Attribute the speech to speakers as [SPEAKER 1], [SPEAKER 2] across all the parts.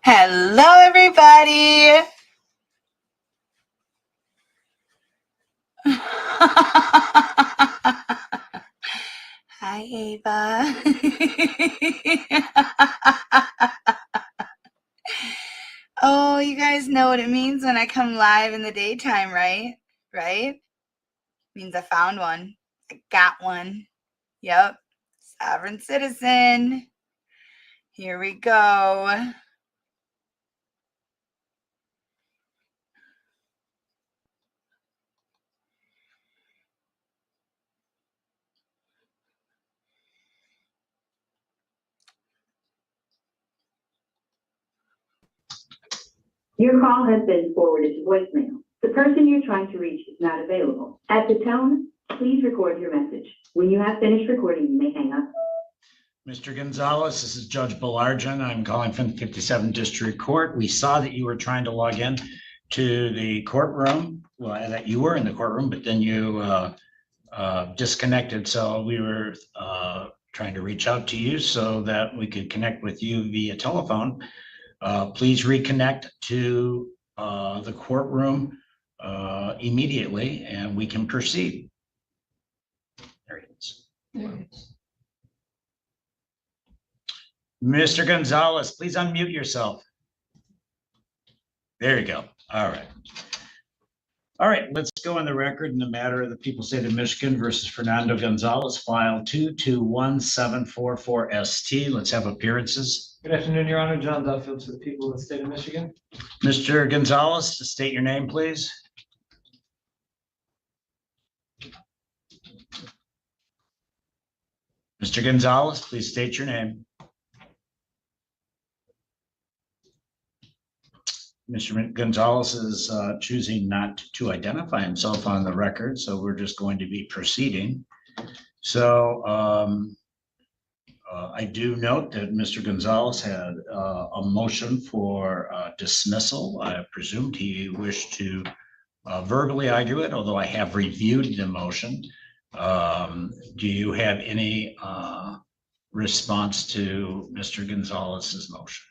[SPEAKER 1] Hello, everybody. Hi, Ava. Oh, you guys know what it means when I come live in the daytime, right? Right? Means I found one. I got one. Yep. Sovereign citizen. Here we go.
[SPEAKER 2] Your call has been forwarded to voicemail. The person you're trying to reach is not available. At the tone, please record your message. When you have finished recording, you may hang up.
[SPEAKER 3] Mr. Gonzalez, this is Judge Baillargeon. I'm calling from the 57th District Court. We saw that you were trying to log in to the courtroom, well, that you were in the courtroom, but then you disconnected. So we were trying to reach out to you so that we could connect with you via telephone. Please reconnect to the courtroom immediately and we can proceed. There it is. Mr. Gonzalez, please unmute yourself. There you go. All right. All right, let's go on the record in the matter of the People's State of Michigan versus Fernando Gonzalez, file 221744ST. Let's have appearances.
[SPEAKER 4] Good afternoon, Your Honor. John Duffield to the people of the state of Michigan.
[SPEAKER 3] Mr. Gonzalez, state your name, please. Mr. Gonzalez, please state your name. Mr. Gonzalez is choosing not to identify himself on the record, so we're just going to be proceeding. So I do note that Mr. Gonzalez had a motion for dismissal. I presumed he wished to verbally argue it, although I have reviewed the motion. Do you have any response to Mr. Gonzalez's motion?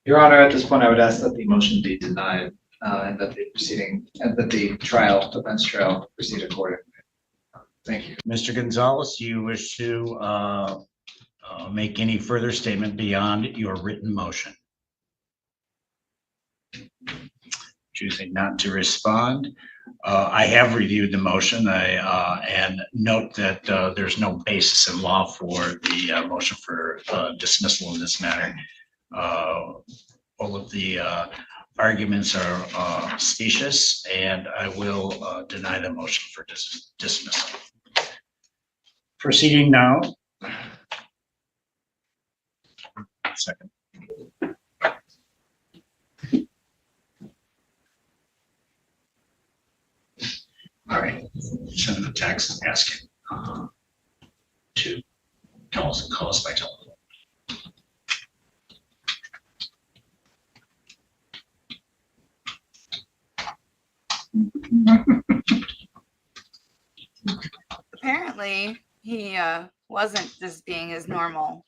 [SPEAKER 4] Your Honor, at this point, I would ask that the motion be denied and that the defense trial proceed accordingly. Thank you.
[SPEAKER 3] Mr. Gonzalez, do you wish to make any further statement beyond your written motion? Choosing not to respond. I have reviewed the motion and note that there's no basis in law for the motion for dismissal in this matter. All of the arguments are specious, and I will deny the motion for dismissal. Proceeding now. Second. All right. Send a text asking to call us by telephone.
[SPEAKER 1] Apparently, he wasn't just being his normal,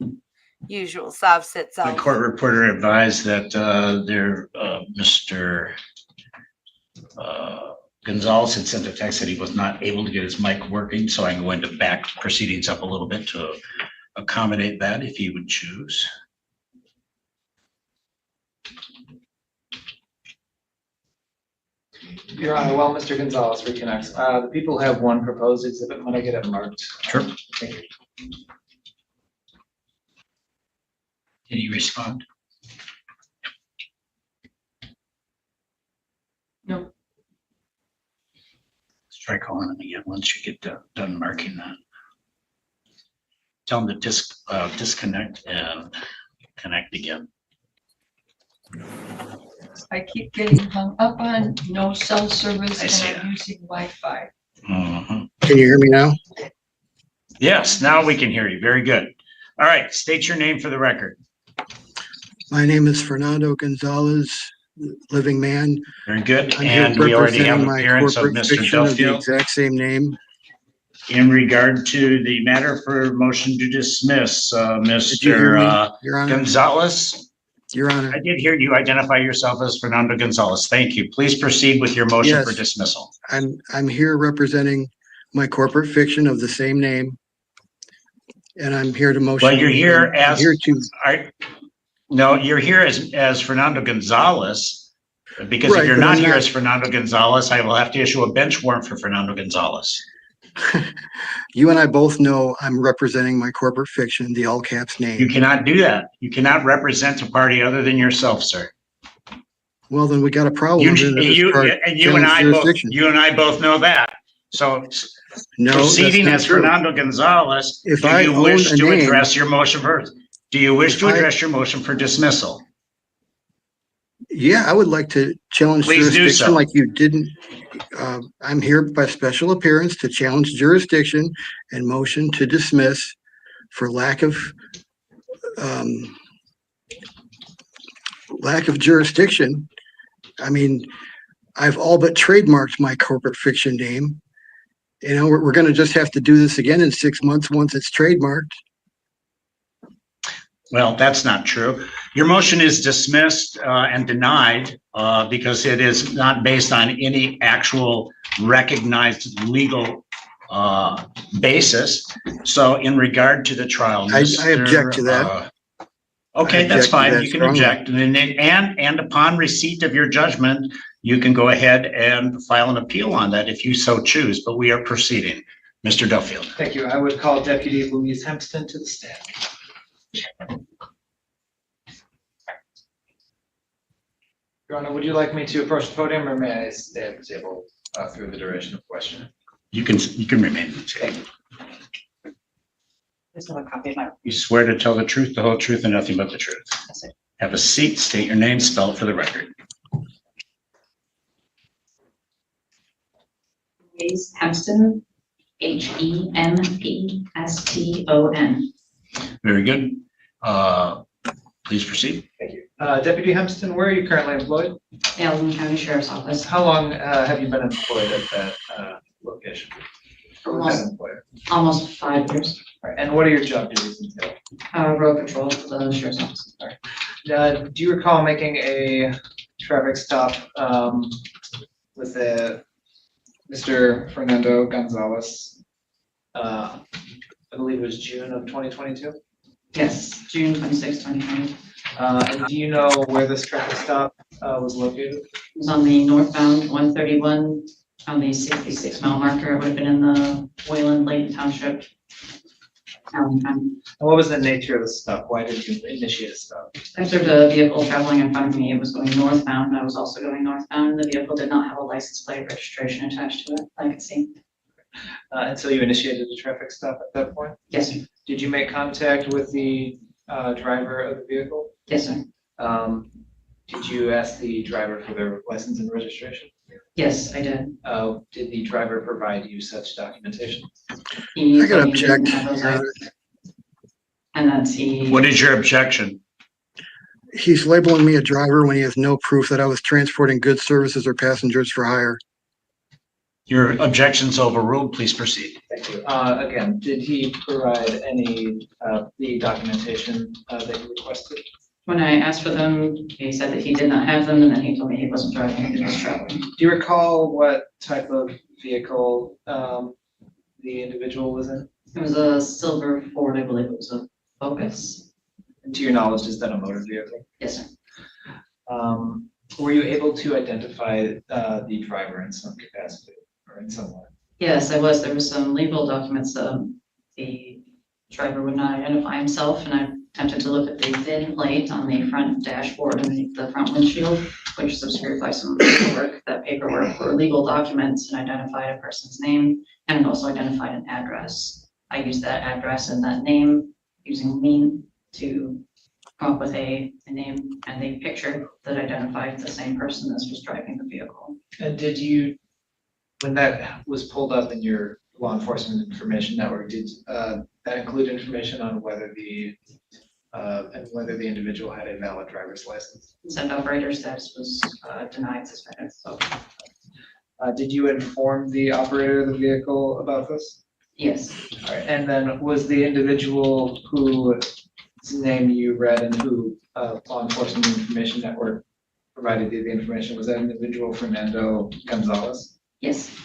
[SPEAKER 1] usual soft-sit self.
[SPEAKER 3] The court reporter advised that Mr. Gonzalez had sent a text that he was not able to get his mic working, so I'm going to back proceedings up a little bit to accommodate that if he would choose.
[SPEAKER 4] Your Honor, while Mr. Gonzalez reconnects, the people have one proposed exhibit. When I get it marked.
[SPEAKER 3] Sure.
[SPEAKER 4] Thank you.
[SPEAKER 3] Can you respond?
[SPEAKER 4] No.
[SPEAKER 3] Let's try calling him again once you get done marking that. Tell him to disconnect and connect again.
[SPEAKER 5] I keep getting hung up on no cell service
[SPEAKER 3] I see
[SPEAKER 5] and I'm using Wi-Fi.
[SPEAKER 3] Mm-hmm.
[SPEAKER 6] Can you hear me now?
[SPEAKER 3] Yes, now we can hear you. Very good. All right, state your name for the record.
[SPEAKER 6] My name is Fernando Gonzalez, living man.
[SPEAKER 3] Very good.
[SPEAKER 6] I'm here
[SPEAKER 3] And we already have
[SPEAKER 6] representing my
[SPEAKER 3] appearance of
[SPEAKER 6] corporate
[SPEAKER 3] Mr.
[SPEAKER 6] fiction of the
[SPEAKER 3] Duffield
[SPEAKER 6] exact same name.
[SPEAKER 3] in regard to the matter for motion to dismiss,
[SPEAKER 6] Did you hear me,
[SPEAKER 3] Mr.
[SPEAKER 6] Your Honor?
[SPEAKER 3] Gonzalez.
[SPEAKER 6] Your Honor.
[SPEAKER 3] I did hear you identify yourself as Fernando Gonzalez. Thank you. Please proceed with your motion
[SPEAKER 6] Yes.
[SPEAKER 3] for dismissal.
[SPEAKER 6] I'm here representing my corporate fiction of the same name. And I'm here to motion.
[SPEAKER 3] Well, you're here
[SPEAKER 6] I'm
[SPEAKER 3] as,
[SPEAKER 6] here to,
[SPEAKER 3] no, you're here as Fernando Gonzalez. Because if
[SPEAKER 6] Right,
[SPEAKER 3] you're
[SPEAKER 6] but
[SPEAKER 3] not
[SPEAKER 6] I'm
[SPEAKER 3] here
[SPEAKER 6] not-
[SPEAKER 3] as Fernando Gonzalez, I will have to issue a bench warrant for Fernando Gonzalez.
[SPEAKER 6] you and I both know I'm representing my corporate fiction, the all caps
[SPEAKER 3] You
[SPEAKER 6] name.
[SPEAKER 3] cannot do that. You cannot represent a party other than yourself, sir.
[SPEAKER 6] Well, then we got a problem.
[SPEAKER 3] You,
[SPEAKER 6] over this
[SPEAKER 3] you,
[SPEAKER 6] part,
[SPEAKER 3] and you and
[SPEAKER 6] challenge jurisdiction.
[SPEAKER 3] you and I both know that. So
[SPEAKER 6] No,
[SPEAKER 3] proceeding
[SPEAKER 6] that's not
[SPEAKER 3] as
[SPEAKER 6] true.
[SPEAKER 3] Fernando Gonzalez,
[SPEAKER 6] If
[SPEAKER 3] do
[SPEAKER 6] I
[SPEAKER 3] you
[SPEAKER 6] own
[SPEAKER 3] wish
[SPEAKER 6] a
[SPEAKER 3] to
[SPEAKER 6] name-
[SPEAKER 3] address your motion first? Do you wish
[SPEAKER 6] If
[SPEAKER 3] to
[SPEAKER 6] I-
[SPEAKER 3] address your motion for dismissal?
[SPEAKER 6] Yeah, I would like to challenge
[SPEAKER 3] Please do
[SPEAKER 6] jurisdiction
[SPEAKER 3] so.
[SPEAKER 6] like you didn't. I'm here by special appearance to challenge jurisdiction and motion to dismiss for lack of jurisdiction. I mean, I've all but trademarked my corporate fiction name. You know, we're going to just have to do this again in 6 months once it's trademarked.
[SPEAKER 3] Well, that's not true. Your motion is dismissed and denied because it is not based on any actual recognized legal basis. So in regard to the trial,
[SPEAKER 6] I object to that.
[SPEAKER 3] Okay,
[SPEAKER 6] I
[SPEAKER 3] that's
[SPEAKER 6] object to
[SPEAKER 3] fine.
[SPEAKER 6] that
[SPEAKER 3] You can
[SPEAKER 6] strongly.
[SPEAKER 3] object. And upon receipt of your judgment, you can go ahead and file an appeal on that if you so choose, but we are proceeding. Mr. Duffield.
[SPEAKER 4] Thank you. I would call Deputy Louise Hempston to the stand. Your Honor, would you like me to approach the podium or may I stay at the table through the duration of questioning?
[SPEAKER 3] You can remain in the table.
[SPEAKER 7] Just have a copy of my.
[SPEAKER 3] You swear to tell the truth, the whole truth, and nothing but the truth.
[SPEAKER 7] That's it.
[SPEAKER 3] Have a seat, state your name, spell it for the record.
[SPEAKER 7] Louise Hempston, Hempston.
[SPEAKER 3] Very good. Please proceed.
[SPEAKER 4] Thank you. Deputy Hempston, where are you currently employed?
[SPEAKER 7] Allen County Sheriff's Office.
[SPEAKER 4] How long have you been employed at that location? Or with that
[SPEAKER 7] Almost,
[SPEAKER 4] employer?
[SPEAKER 7] almost 5 years.
[SPEAKER 4] All right, and what are your job duties entail?
[SPEAKER 7] Road patrol for the Sheriff's Office.
[SPEAKER 4] Do you recall making a traffic stop with Mr. Fernando Gonzalez? I believe it was June of 2022.
[SPEAKER 7] Yes, June 26, 2020. It
[SPEAKER 4] And do you know where this traffic stop was located?
[SPEAKER 7] was on the northbound 131 on the 66-mile marker. It would have been in the Wayland Lake Township. Allen County.
[SPEAKER 4] And what was the nature of the stop? Why did you initiate a stop?
[SPEAKER 7] I observed a vehicle traveling in front of me. It was going northbound. I was also going northbound. The vehicle did not have a license plate registration attached to it. I could see.
[SPEAKER 4] And so you initiated a traffic stop at that point?
[SPEAKER 7] Yes, sir.
[SPEAKER 4] Did you make contact with the driver of the vehicle?
[SPEAKER 7] Yes, sir.
[SPEAKER 4] Did you ask the driver for their license and registration?
[SPEAKER 7] Yes, I did.
[SPEAKER 4] Did the driver provide you such documentation?
[SPEAKER 7] He
[SPEAKER 6] I gotta
[SPEAKER 7] told me he didn't
[SPEAKER 6] object.
[SPEAKER 7] have those items. And that's he.
[SPEAKER 3] What is your objection?
[SPEAKER 6] He's labeling me a driver when he has no proof that I was transporting goods, services, or passengers for hire.
[SPEAKER 3] Your objection's overruled. Please proceed.
[SPEAKER 4] Thank you. Again, did he provide any the documentation that you requested?
[SPEAKER 7] When I asked for them, he said that he did not have them, and then he told me he wasn't driving, he was traveling.
[SPEAKER 4] Do you recall what type of vehicle the individual was in?
[SPEAKER 7] It was a silver Ford, I believe it was a Focus.
[SPEAKER 4] And to your knowledge, is that a motor vehicle?
[SPEAKER 7] Yes, sir.
[SPEAKER 4] Were you able to identify the driver in some capacity or in some way?
[SPEAKER 7] Yes, I was. There was some legal documents. The driver would not identify himself, and I attempted to look at the VIN plate on the front dashboard underneath the front windshield, which is obscured by some paperwork. That paperwork were legal documents and identified a person's name and also identified an address. I used that address and that name using Lean to come up with a name and a picture that identified the same person as was driving the vehicle.
[SPEAKER 4] And did you, when that was pulled up in your law enforcement information network, did that include information on whether the individual had a valid driver's license?
[SPEAKER 7] Send operator status was denied, suspended. So
[SPEAKER 4] Did you inform the operator of the vehicle about this?
[SPEAKER 7] yes,
[SPEAKER 4] All right, and then was the individual who name you read and who law enforcement information network provided you the information? Was that individual Fernando Gonzalez?
[SPEAKER 7] Yes.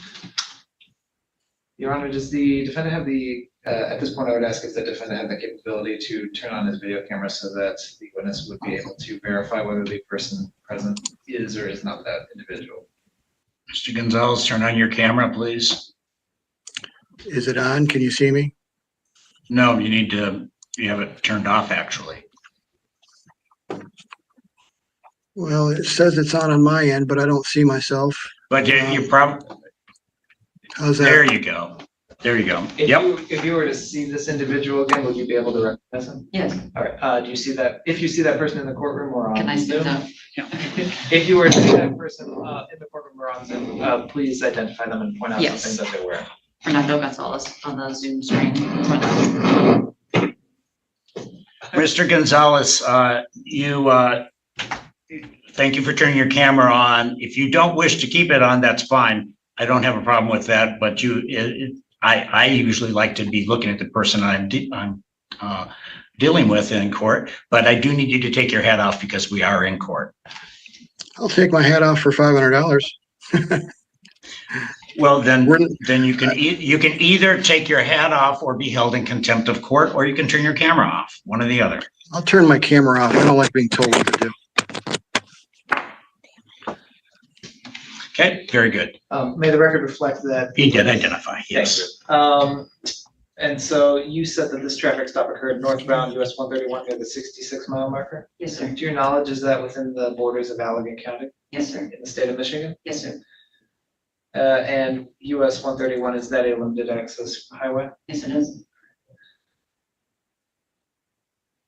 [SPEAKER 4] Your Honor, does the defendant have the, at this point, I would ask if the defendant had the capability to turn on his video camera so that the witness would be able to verify whether the person present is or is not that individual?
[SPEAKER 3] Mr. Gonzalez, turn on your camera, please.
[SPEAKER 6] Is it on? Can you see me?
[SPEAKER 3] No, you have it turned off, actually.
[SPEAKER 6] Well, it says it's on my end, but I don't see myself.
[SPEAKER 3] But you probably,
[SPEAKER 6] How's that?
[SPEAKER 3] there you go. There you go. Yep.
[SPEAKER 4] If you were to see this individual again, would you be able to recognize him?
[SPEAKER 7] Yes.
[SPEAKER 4] All right, do you see that, if you see that person in the courtroom or on
[SPEAKER 7] Can I
[SPEAKER 4] Zoom?
[SPEAKER 7] speak up?
[SPEAKER 4] If you were to see that person in the courtroom or on Zoom, please identify them and point out
[SPEAKER 7] Yes.
[SPEAKER 4] something that they're wearing.
[SPEAKER 7] Fernando Gonzalez on the Zoom screen.
[SPEAKER 3] Mr. Gonzalez, thank you for turning your camera on. If you don't wish to keep it on, that's fine. I don't have a problem with that, but I usually like to be looking at the person I'm dealing with in court, but I do need you to take your hat off because we are in court.
[SPEAKER 6] I'll take my hat off for $500.
[SPEAKER 3] Well, then you can either take your hat off or be held in contempt of court, or you can turn your camera off, one or the other.
[SPEAKER 6] I'll turn my camera off. I don't like being told what to do.
[SPEAKER 3] Okay, very good.
[SPEAKER 4] May the record reflect that.
[SPEAKER 3] He did identify, yes.
[SPEAKER 4] And so you said that this traffic stop occurred northbound US 131 near the 66-mile marker?
[SPEAKER 7] Yes, sir.
[SPEAKER 4] To your knowledge, is that within the borders of Allegan County
[SPEAKER 7] Yes, sir.
[SPEAKER 4] in the state of Michigan?
[SPEAKER 7] Yes, sir.
[SPEAKER 4] And US 131, is that a limited access highway?
[SPEAKER 7] Yes, it is.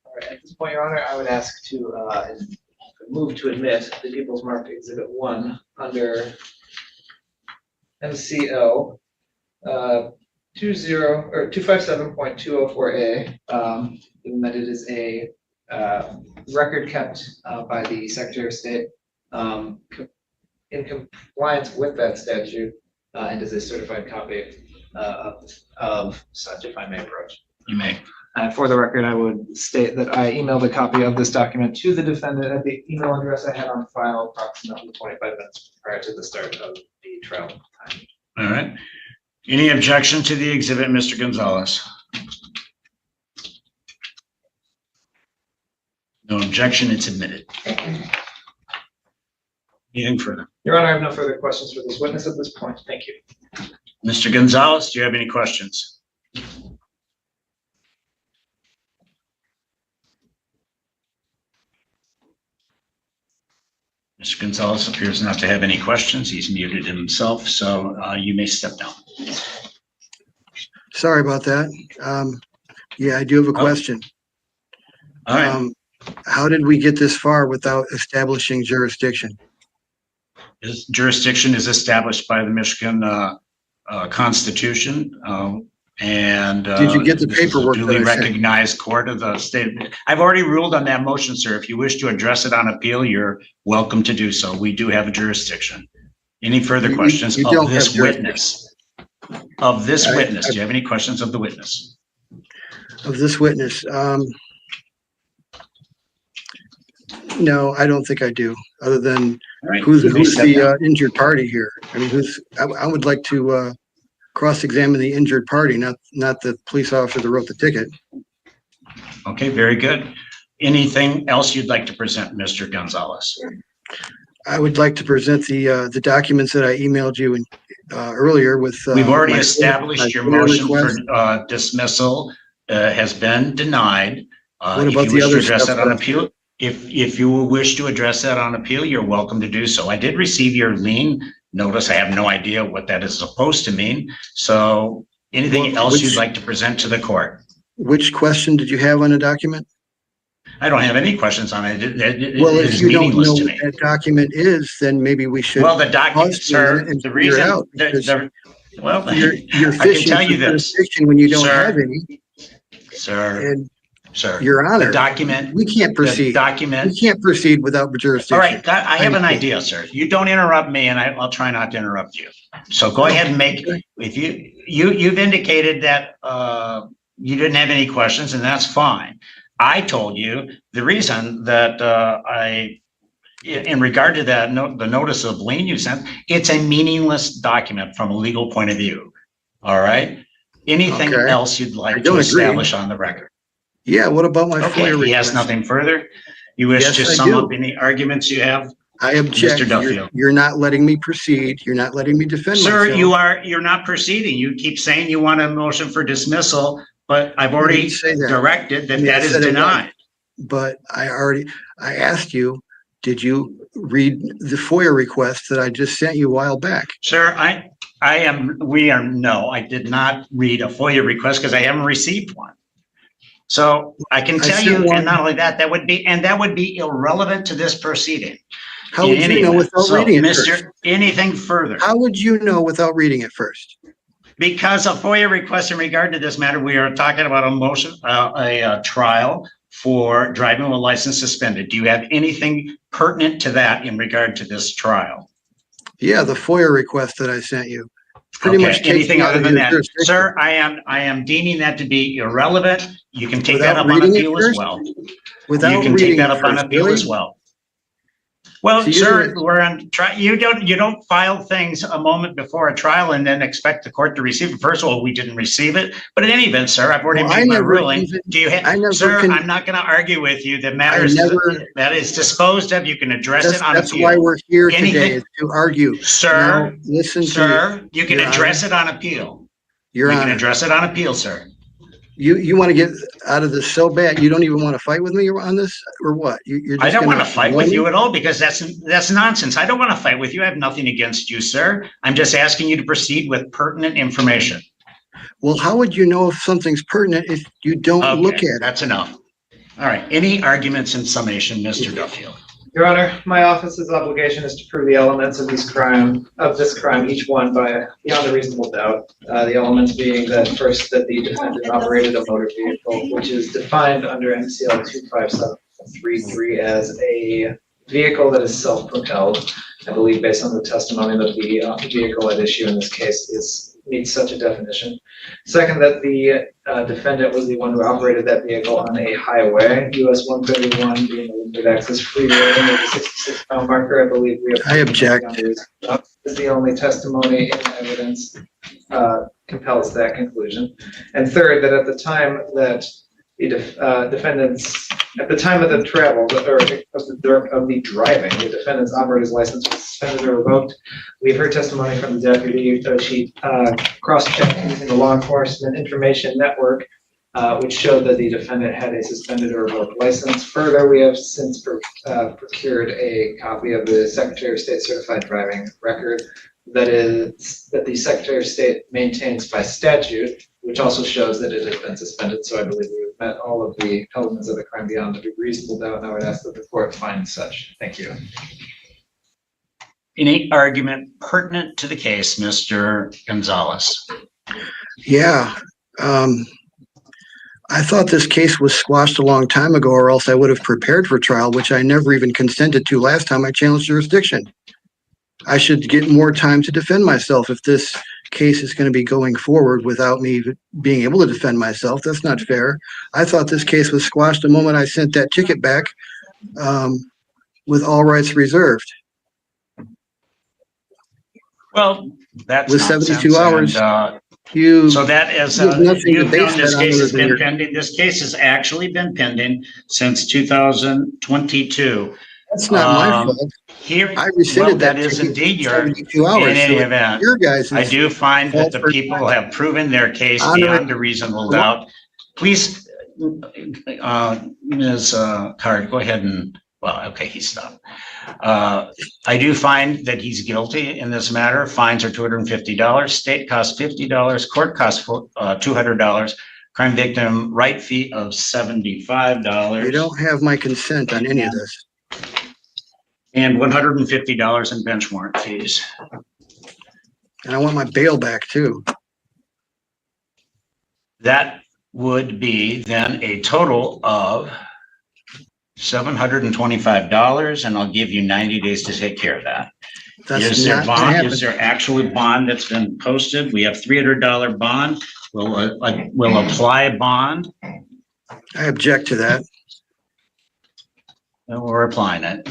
[SPEAKER 4] All right, at this point, Your Honor, I would ask to move to admit the People's Marked Exhibit 1 under MCL 257.204A, given that it is a record kept by the Secretary of State in compliance with that statute and is a certified copy of such, if I may approach.
[SPEAKER 3] You may.
[SPEAKER 4] For the record, I would state that I emailed a copy of this document to the defendant at the email address I had on file approximately 25 minutes prior to the start of the trial time.
[SPEAKER 3] All right. Any objection to the exhibit, Mr. Gonzalez? No objection, it's admitted. Anything further?
[SPEAKER 4] Your Honor, I have no further questions for this witness at this point. Thank you.
[SPEAKER 3] Mr. Gonzalez, do you have any questions? Mr. Gonzalez appears not to have any questions. He's muted himself, so you may step down.
[SPEAKER 6] Sorry about that. Yeah, I do have a question.
[SPEAKER 3] All right.
[SPEAKER 6] How did we get this far without establishing jurisdiction?
[SPEAKER 3] His jurisdiction is established by the Michigan Constitution, and
[SPEAKER 6] Did you get the
[SPEAKER 3] this is a
[SPEAKER 6] paperwork that
[SPEAKER 3] duly
[SPEAKER 6] I sent?
[SPEAKER 3] recognized court of the state. I've already ruled on that motion, sir. If you wish to address it on appeal, you're welcome to do so. We do have a jurisdiction. Any further questions
[SPEAKER 6] you
[SPEAKER 3] of
[SPEAKER 6] don't
[SPEAKER 3] this
[SPEAKER 6] have jurisdiction.
[SPEAKER 3] witness? Of this
[SPEAKER 6] I-
[SPEAKER 3] witness, do you have any questions of the witness?
[SPEAKER 6] Of this witness? No, I don't think I do, other than
[SPEAKER 3] All right.
[SPEAKER 6] who's
[SPEAKER 3] You may step down.
[SPEAKER 6] the injured party here? I mean, I would like to cross-examine the injured party, not the police officer that wrote the ticket.
[SPEAKER 3] Okay, very good. Anything else you'd like to present, Mr. Gonzalez?
[SPEAKER 6] I would like to present the documents that I emailed you earlier with.
[SPEAKER 3] We've already
[SPEAKER 6] my-
[SPEAKER 3] established
[SPEAKER 6] my
[SPEAKER 3] your
[SPEAKER 6] FOIA
[SPEAKER 3] motion
[SPEAKER 6] request.
[SPEAKER 3] for dismissal has been denied.
[SPEAKER 6] What
[SPEAKER 3] If
[SPEAKER 6] about
[SPEAKER 3] you
[SPEAKER 6] the
[SPEAKER 3] wish to
[SPEAKER 6] other
[SPEAKER 3] address
[SPEAKER 6] stuff
[SPEAKER 3] that on
[SPEAKER 6] that-
[SPEAKER 3] appeal, if you wish to address that on appeal, you're welcome to do so. I did receive your lien notice. I have no idea what that is supposed to mean. So anything
[SPEAKER 6] Well,
[SPEAKER 3] else you'd
[SPEAKER 6] which-
[SPEAKER 3] like to present to the court?
[SPEAKER 6] Which question did you have on the document?
[SPEAKER 3] I don't have any questions on it. It
[SPEAKER 6] Well,
[SPEAKER 3] is
[SPEAKER 6] if you don't
[SPEAKER 3] meaningless
[SPEAKER 6] know
[SPEAKER 3] to
[SPEAKER 6] what
[SPEAKER 3] me.
[SPEAKER 6] that document is, then maybe we should.
[SPEAKER 3] Well, the document,
[SPEAKER 6] pause for a
[SPEAKER 3] sir,
[SPEAKER 6] minute and
[SPEAKER 3] the
[SPEAKER 6] figure it
[SPEAKER 3] reason,
[SPEAKER 6] out, because
[SPEAKER 3] well,
[SPEAKER 6] You're
[SPEAKER 3] I can
[SPEAKER 6] fishing
[SPEAKER 3] tell
[SPEAKER 6] for
[SPEAKER 3] you this,
[SPEAKER 6] jurisdiction when you don't
[SPEAKER 3] Sir.
[SPEAKER 6] have any,
[SPEAKER 3] sir,
[SPEAKER 6] and
[SPEAKER 3] sir.
[SPEAKER 6] Your
[SPEAKER 3] The
[SPEAKER 6] Honor,
[SPEAKER 3] document,
[SPEAKER 6] we can't
[SPEAKER 3] the
[SPEAKER 6] proceed.
[SPEAKER 3] document.
[SPEAKER 6] We can't proceed without jurisdiction.
[SPEAKER 3] All right, I have an idea, sir. You don't interrupt me and I'll try not to interrupt you. So go ahead and make, if you've indicated that you didn't have any questions, and that's fine. I told you the reason that in regard to that, the notice of lien you sent, it's a meaningless document from a legal point of view. All right. Anything
[SPEAKER 6] Okay.
[SPEAKER 3] else you'd
[SPEAKER 6] I
[SPEAKER 3] like to
[SPEAKER 6] don't agree.
[SPEAKER 3] establish on the record?
[SPEAKER 6] Yeah, what about my
[SPEAKER 3] Okay,
[SPEAKER 6] FOIA
[SPEAKER 3] he has
[SPEAKER 6] request?
[SPEAKER 3] nothing further. You wish
[SPEAKER 6] Yes,
[SPEAKER 3] to
[SPEAKER 6] I
[SPEAKER 3] sum
[SPEAKER 6] do.
[SPEAKER 3] up any arguments you have?
[SPEAKER 6] I object.
[SPEAKER 3] Mr. Duffield.
[SPEAKER 6] You're not letting me proceed. You're not letting me defend
[SPEAKER 3] Sir,
[SPEAKER 6] myself.
[SPEAKER 3] you're not proceeding. You keep saying you want a motion for dismissal, but I've
[SPEAKER 6] I
[SPEAKER 3] already
[SPEAKER 6] didn't say that.
[SPEAKER 3] directed
[SPEAKER 6] I
[SPEAKER 3] that
[SPEAKER 6] mean, I
[SPEAKER 3] that is
[SPEAKER 6] said it was.
[SPEAKER 3] denied.
[SPEAKER 6] But I asked you, did you read the FOIA request that I just sent you a while back?
[SPEAKER 3] Sir, no, I did not read a FOIA request because I haven't received one. So I can tell you, and not only that, that would be irrelevant to this proceeding.
[SPEAKER 6] How would you know without reading it first?
[SPEAKER 3] Anything further?
[SPEAKER 6] How would you know without reading it first?
[SPEAKER 3] Because a FOIA request in regard to this matter, we are talking about a motion, a trial for driving with a license suspended. Do you have anything pertinent to that in regard to this trial?
[SPEAKER 6] Yeah, the FOIA request that I sent you. Pretty
[SPEAKER 3] Okay,
[SPEAKER 6] much takes
[SPEAKER 3] anything
[SPEAKER 6] me out
[SPEAKER 3] other
[SPEAKER 6] of
[SPEAKER 3] than
[SPEAKER 6] your
[SPEAKER 3] that?
[SPEAKER 6] jurisdiction.
[SPEAKER 3] Sir, I am deeming that to be irrelevant. You can take
[SPEAKER 6] Without
[SPEAKER 3] that up on
[SPEAKER 6] reading it
[SPEAKER 3] appeal as
[SPEAKER 6] first?
[SPEAKER 3] well.
[SPEAKER 6] Without
[SPEAKER 3] You can
[SPEAKER 6] reading
[SPEAKER 3] take that
[SPEAKER 6] it
[SPEAKER 3] up on
[SPEAKER 6] first,
[SPEAKER 3] appeal
[SPEAKER 6] really?
[SPEAKER 3] as well. Well,
[SPEAKER 6] So
[SPEAKER 3] sir, we're on you don't file things a moment before a trial and then expect the court to receive it. First of all, we didn't receive it, but in any event, sir, I've already
[SPEAKER 6] Well, I
[SPEAKER 3] made my
[SPEAKER 6] never
[SPEAKER 3] ruling.
[SPEAKER 6] even-
[SPEAKER 3] Do you
[SPEAKER 6] I
[SPEAKER 3] have,
[SPEAKER 6] never
[SPEAKER 3] sir?
[SPEAKER 6] can-
[SPEAKER 3] I'm not going to argue with you. The matter is that is disposed of. You can address it on
[SPEAKER 6] That's
[SPEAKER 3] appeal.
[SPEAKER 6] why we're here
[SPEAKER 3] Anything-
[SPEAKER 6] today, is to argue.
[SPEAKER 3] Sir,
[SPEAKER 6] Now, listen to
[SPEAKER 3] sir, you can
[SPEAKER 6] Your
[SPEAKER 3] address it on appeal.
[SPEAKER 6] Your
[SPEAKER 3] You can
[SPEAKER 6] Honor.
[SPEAKER 3] address it on appeal, sir.
[SPEAKER 6] You want to get out of this so bad, you don't even want to fight with me on this, or what? You're just
[SPEAKER 3] I don't want to
[SPEAKER 6] gonna
[SPEAKER 3] fight
[SPEAKER 6] ignore
[SPEAKER 3] with
[SPEAKER 6] me?
[SPEAKER 3] you at all because that's nonsense. I don't want to fight with you. I have nothing against you, sir. I'm just asking you to proceed with pertinent information.
[SPEAKER 6] Well, how would you know if something's pertinent if you don't look
[SPEAKER 3] Okay,
[SPEAKER 6] at it?
[SPEAKER 3] that's enough. All right. Any arguments in summation, Mr. Duffield?
[SPEAKER 4] Your Honor, my office's obligation is to prove the elements of this crime, each one beyond a reasonable doubt. The elements being that first, that the defendant operated a motor vehicle, which is defined under MCL 25733 as a vehicle that is self-propelled. I believe based on the testimony that the vehicle at issue in this case meets such a definition. Second, that the defendant was the one who operated that vehicle on a highway, US 131 being a limited access freeway under the 66 mile marker. I believe we have.
[SPEAKER 6] I object.
[SPEAKER 4] Is the only testimony in evidence compels that conclusion. And third, that at the time that the defendants, at the time of the travel, or of the driving, the defendant's operator's license was suspended or revoked. We've heard testimony from the deputy. She cross-checked using the law enforcement information network, which showed that the defendant had a suspended or revoked license. Further, we have since procured a copy of the Secretary of State certified driving record that the Secretary of State maintains by statute, which also shows that it has been suspended. So I believe we've met all of the elements of the crime beyond a reasonable doubt, and I would ask that the court find such. Thank you.
[SPEAKER 3] Any argument pertinent to the case, Mr. Gonzalez?
[SPEAKER 6] Yeah. I thought this case was squashed a long time ago, or else I would have prepared for trial, which I never even consented to last time I challenged jurisdiction. I should get more time to defend myself if this case is going to be going forward without me being able to defend myself. That's not fair. I thought this case was squashed the moment I sent that ticket back with all rights reserved.
[SPEAKER 3] Well, that's
[SPEAKER 6] With 72 hours,
[SPEAKER 3] so that is,
[SPEAKER 6] there's nothing to
[SPEAKER 3] you've
[SPEAKER 6] base
[SPEAKER 3] known this
[SPEAKER 6] that on
[SPEAKER 3] case
[SPEAKER 6] other
[SPEAKER 3] has
[SPEAKER 6] than
[SPEAKER 3] been
[SPEAKER 6] your-
[SPEAKER 3] pending. This case has actually been pending since 2022.
[SPEAKER 6] That's not my fault.
[SPEAKER 3] Here,
[SPEAKER 6] I
[SPEAKER 3] well,
[SPEAKER 6] rescinded
[SPEAKER 3] that
[SPEAKER 6] that
[SPEAKER 3] is
[SPEAKER 6] ticket
[SPEAKER 3] indeed
[SPEAKER 6] in
[SPEAKER 3] your,
[SPEAKER 6] 72
[SPEAKER 3] in
[SPEAKER 6] hours.
[SPEAKER 3] any
[SPEAKER 6] So
[SPEAKER 3] event.
[SPEAKER 6] your guys'
[SPEAKER 3] I do find that the
[SPEAKER 6] fault for-
[SPEAKER 3] people have proven their case
[SPEAKER 6] Honor-
[SPEAKER 3] beyond a reasonable doubt. Please, Ms. Card, go ahead and, well, okay, he stopped. I do find that he's guilty in this matter. Fines are $250, state costs $50, court costs $200, crime victim right fee of $75.
[SPEAKER 6] You don't have my consent on any of this.
[SPEAKER 3] And $150 in bench warrant fees.
[SPEAKER 6] And I want my bail back too.
[SPEAKER 3] That would be then a total of $725, and I'll give you 90 days to take care of that.
[SPEAKER 6] That's
[SPEAKER 3] Is there
[SPEAKER 6] not gonna
[SPEAKER 3] bond?
[SPEAKER 6] happen.
[SPEAKER 3] Is there actually bond that's been posted? We have $300 bond. We'll apply a bond.
[SPEAKER 6] I object to that.
[SPEAKER 3] And we're applying it.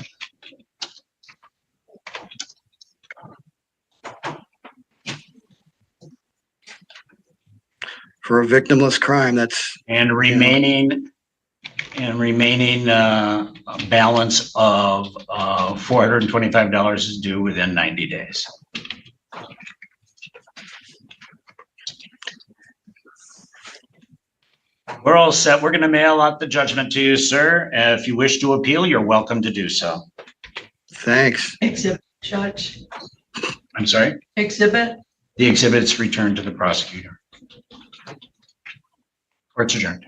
[SPEAKER 6] For a victimless crime, that's,
[SPEAKER 3] And remaining balance of $425 is due within 90 days. We're all set. We're going to mail out the judgment to you, sir. If you wish to appeal, you're welcome to do so.
[SPEAKER 6] thanks.
[SPEAKER 5] Exhibit, Judge.
[SPEAKER 3] I'm sorry?
[SPEAKER 5] Exhibit.
[SPEAKER 3] The exhibit's returned to the prosecutor. Court's adjourned.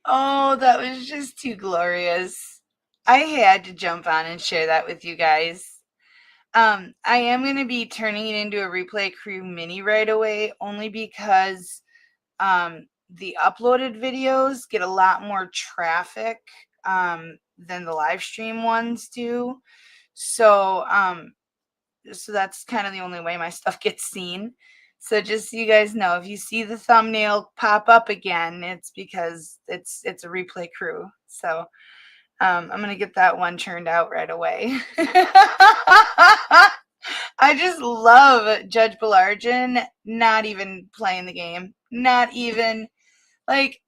[SPEAKER 1] Oh, that was just too glorious. I had to jump on and share that with you guys. I am going to be turning it into a Replay Crew mini right away, only because the uploaded videos get a lot more traffic than the live stream ones do. So that's kind of the only way my stuff gets seen. So just so you guys know, if you see the thumbnail pop up again, it's because it's a Replay Crew. So I'm going to get that one turned out right away. I just love Judge Baillargeon not even playing the game. Not even, like,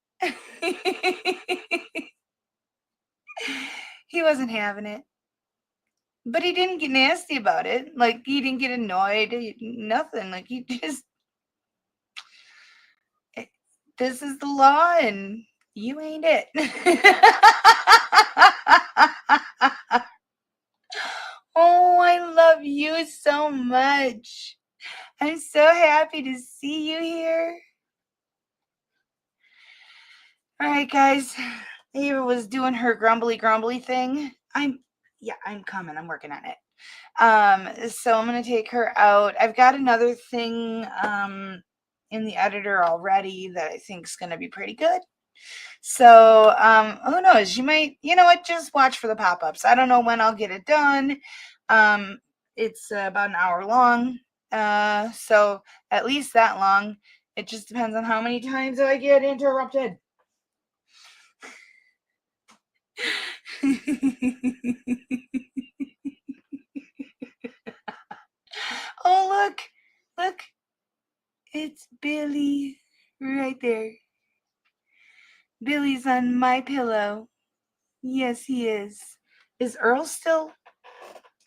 [SPEAKER 1] he wasn't having it. But he didn't get nasty about it. Like, he didn't get annoyed. Nothing. Like, he just, this is the law and you ain't it. Oh, I love you so much. I'm so happy to see you here. All right, guys. Ava was doing her grumbly thing. I'm coming. I'm working on it. So I'm going to take her out. I've got another thing in the editor already that I think is going to be pretty good. So who knows? You might, you know what? Just watch for the pop-ups. I don't know when I'll get it done. It's about an hour long. So at least that long. It just depends on how many times I get interrupted. Oh, look, it's Billy right there. Billy's on my pillow. Yes, he is. Is Earl still?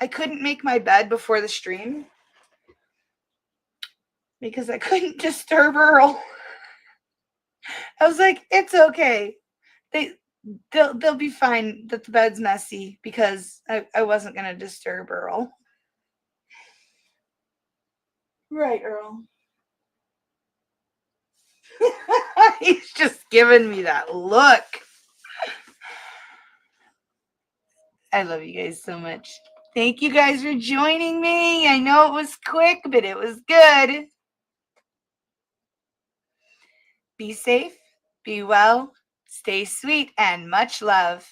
[SPEAKER 1] I couldn't make my bed before the stream because I couldn't disturb Earl. I was like, it's okay. They'll be fine that the bed's messy because I wasn't gonna disturb Earl. Right, Earl. He's just giving me that look. I love you guys so much. Thank you guys for joining me. I know it was quick, but it was good. Be safe, be well, stay sweet, and much love.